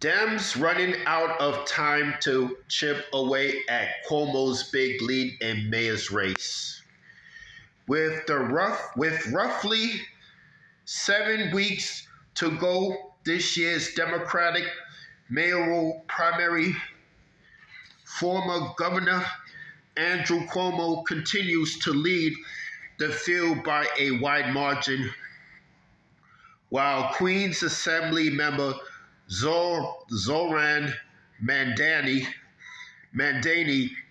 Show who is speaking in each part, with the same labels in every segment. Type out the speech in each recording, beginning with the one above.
Speaker 1: Dems running out of time to chip away at Cuomo's big lead in mayor's race. With roughly 7 weeks to go this year's Democratic mayoral primary, former Governor Andrew Cuomo continues to lead the field by a wide margin, while Queens Assembly member Zoran Mandani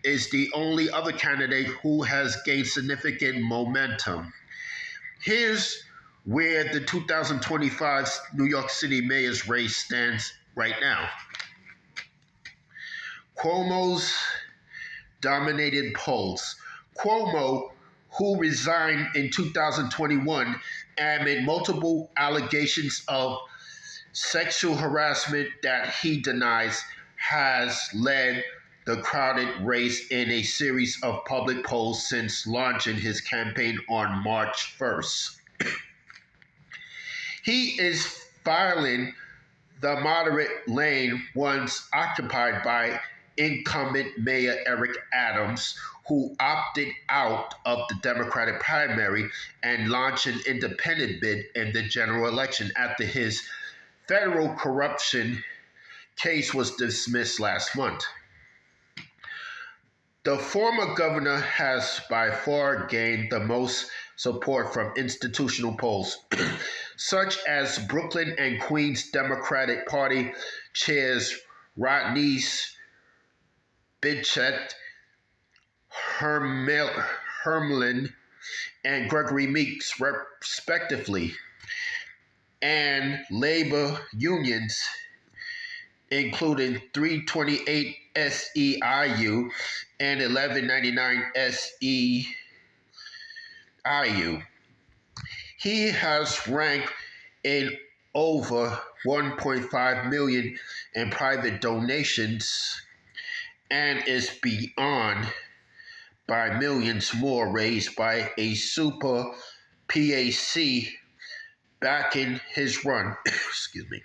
Speaker 1: is the only other candidate who has gained significant momentum. Here's where the 2025 New York City mayor's race stands right now. Cuomo's dominated polls. Cuomo, who resigned in 2021 amid multiple allegations of sexual harassment that he denies, has led the crowded race in a series of public polls since launching his campaign on March 1st. He is filing the moderate lane once occupied by incumbent Mayor Eric Adams, who opted out of the Democratic primary and launched an independent bid in the general election after his federal corruption case was dismissed last month. The former governor has by far gained the most support from institutional polls, such as Brooklyn and Queens Democratic Party chairs Rodney's Bidchet, Hermelin, and Gregory Meeks, respectively, and labor unions, including 328 SEIU and 1199 SEIU. He has ranked in over 1.5 million in private donations and is beyond by millions more raised by a super PAC backing his run. Excuse me.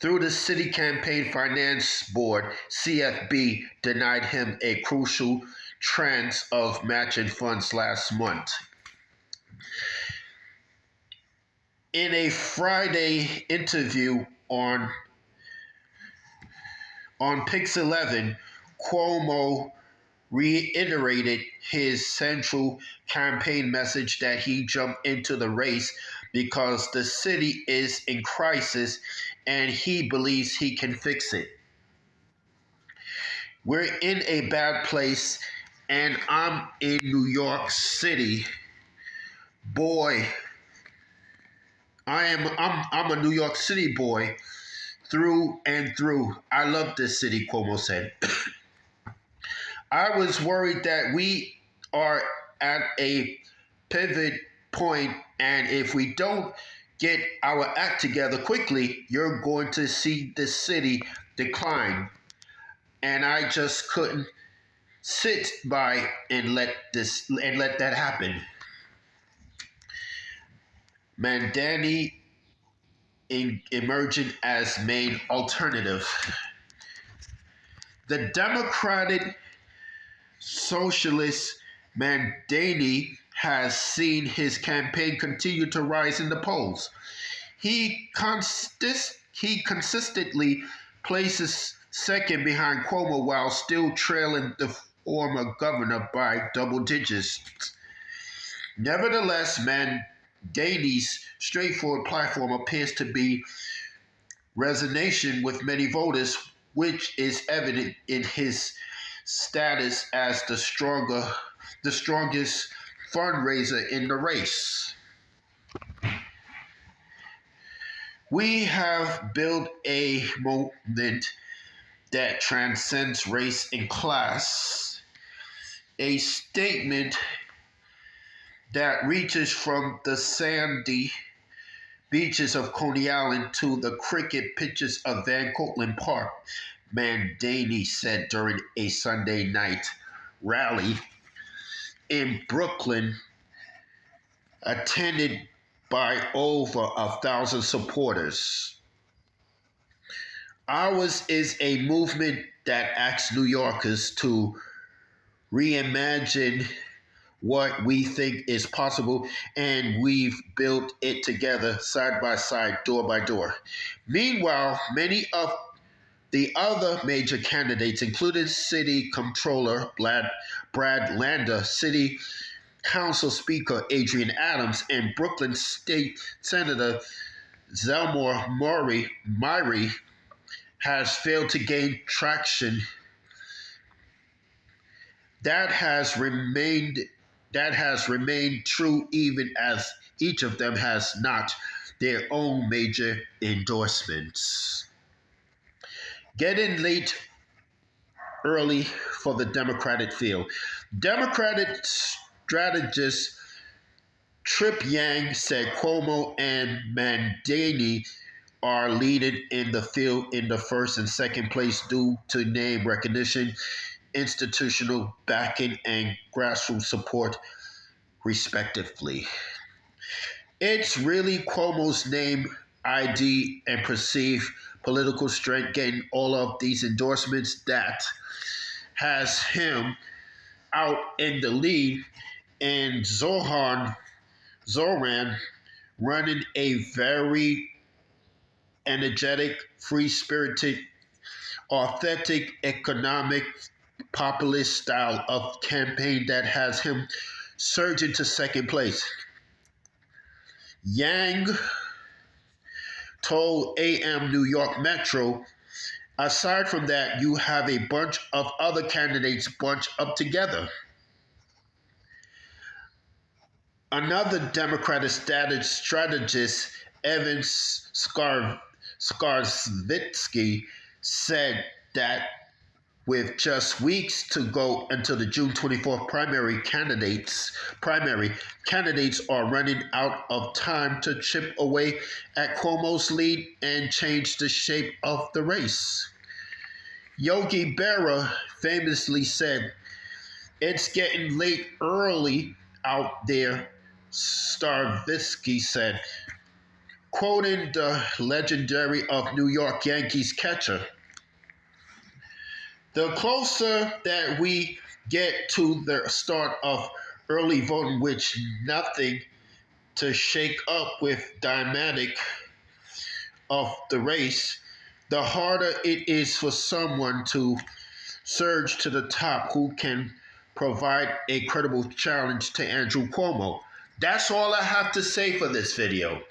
Speaker 1: Through the City Campaign Finance Board, CFB denied him a crucial tranche of matching funds last month. In a Friday interview on Pix 11, Cuomo reiterated his central campaign message that he jumped into the race because the city is in crisis and he believes he can fix it. We're in a bad place and I'm in New York City. Boy, I'm a New York City boy through and through. I love this city, Cuomo said. I was worried that we are at a pivot point, and if we don't get our act together quickly, you're going to see the city decline. And I just couldn't sit by and let that happen. Mandani emerging as main alternative. The Democratic Socialist Mandani has seen his campaign continue to rise in the polls. He consistently places second behind Cuomo while still trailing the former governor by double digits. Nevertheless, Mandani's straightforward platform appears to be resonation with many voters, which is evident in his status as the strongest fundraiser in the race. We have built a movement that transcends race and class, a statement that reaches from the sandy beaches of Coney Island to the cricket pitches of Van Cortlandt Park, Mandani said during a Sunday night rally in Brooklyn, attended by over 1,000 supporters. Ours is a movement that asks New Yorkers to reimagine what we think is possible, and we've built it together side by side, door by door. Meanwhile, many of the other major candidates, including City Comptroller Brad Lander, City Council Speaker Adrian Adams, and Brooklyn State Senator Zelmore Myrie, has failed to gain traction. That has remained that has remained true even as each of them has not their own major endorsements. Getting late early for the Democratic field. Democratic strategist Trip Yang said Cuomo and Mandani are leading in the field in the first and second place due to name recognition, institutional backing, and grassroots support, respectively. It's really Cuomo's name, ID, and perceived political strength getting all of these endorsements that has him out in the lead, and Zoran running a very energetic, free spirited, authentic, economic, populist style of campaign that has him surge into second place. Yang told AM New York Metro, aside from that, you have a bunch of other candidates bunched up together. Another Democratic strategist, Evan Skarsvitsky, said that with just weeks to go until the June 24th primary candidates are running out of time to chip away at Cuomo's lead and change the shape of the race. Yogi Berra famously said, "It's getting late early out there," Stavisky said, quoting the legendary of New York Yankees catcher. The closer that we get to the start of early voting, which nothing to shake up with dynamic of the race, the harder it is for someone to surge to the top who can provide a credible challenge to Andrew Cuomo. That's all I have to say for this video.